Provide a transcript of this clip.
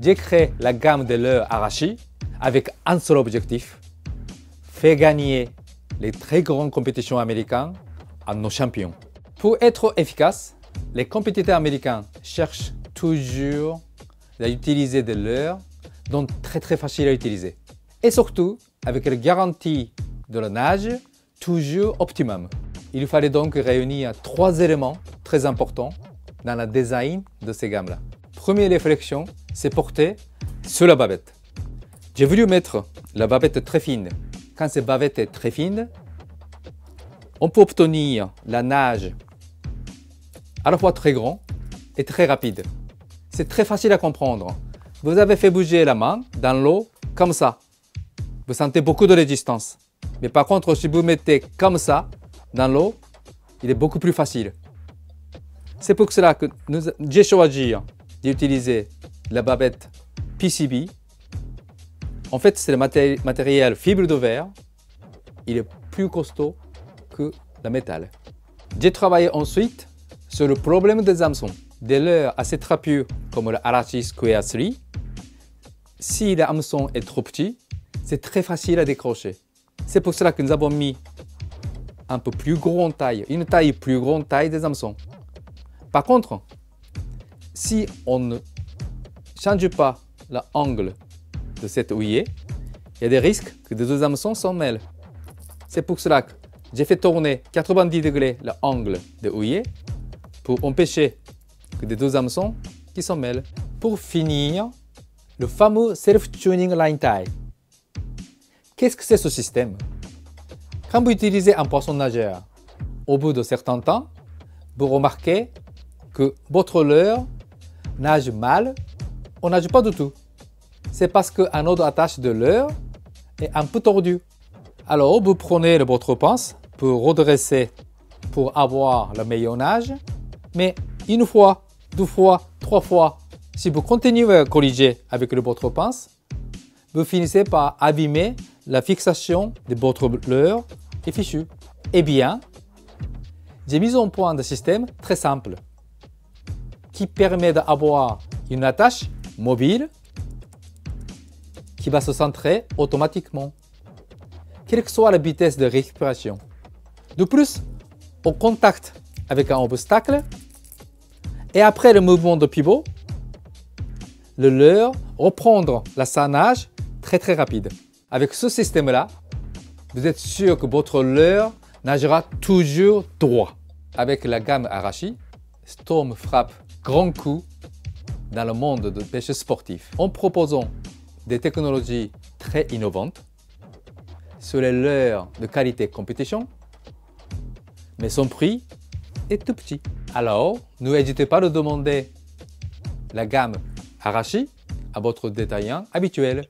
J'ai créé la gamme de leurres Arashi avec un seul objectif, faire gagner les très grandes compétitions américaines à nos champions. Pour être efficace, les compétiteurs américains cherchent toujours à utiliser des leurres donc très faciles à utiliser. Et surtout, avec la garantie de la nage toujours optimum. Il fallait donc réunir 3 éléments très importants dans le design de ces gammes-là. Première réflexion, c'est porter sur la bavette. J'ai voulu mettre la bavette très fine. Quand cette bavette est très fine, on peut obtenir la nage à la fois très grand et très rapide. C'est très facile à comprendre. Vous avez fait bouger la main dans l'eau comme ça. Vous sentez beaucoup de résistance. Mais par contre, si vous mettez comme ça dans l'eau, il est beaucoup plus facile. C'est pour cela que j'ai choisi d'utiliser la bavette PCB. En fait, c'est le matériel fibre de verre. Il est plus costaud que le métal. J'ai travaillé ensuite sur le problème des hameçons. Des leurres assez trapus comme le Arashi Square 3. Si le hameçon est trop petit, c'est très facile à décrocher. C'est pour cela que nous avons mis un peu plus grande taille, une taille plus grande taille des hameçons. Par contre, si on ne change pas l'angle de cette houillée, il y a des risques que les deux hameçons s'en mêlent. C'est pour cela que j'ai fait tourner 90 degrés l'angle de houillée pour empêcher que les deux hameçons qui s'en mêlent. Pour finir, le fameux Self-Tuning Line Tie. Qu'est-ce que c'est ce système? Quand vous utilisez un poisson nageur, au bout de certains temps, vous remarquez que votre leurre nage mal ou nage pas du tout. C'est parce qu'un autre attache de leurre est un peu tordu. Alors vous prenez votre pince pour redresser, pour avoir le meilleur nage. Mais une fois, 2 fois, 3 fois, si vous continuez à corriger avec votre pince, vous finissez par abîmer la fixation de votre leurre est fichue. Eh bien, j'ai mis en point un système très simple qui permet d'avoir une attache mobile qui va se centrer automatiquement, quelle que soit la vitesse de récupération. De plus, au contact avec un obstacle et après le mouvement de pivot, le leurre reprendre sa nage très rapide. Avec ce système-là, vous êtes sûr que votre leurre nagera toujours droit. Avec la gamme Arashi, Storm frappe grand coup dans le monde de pêche sportif en proposant des technologies très innovantes sur les leurres de qualité compétition, mais son prix est tout petit. Alors, n'hésitez pas à demander la gamme Arashi à votre détaillant habituel.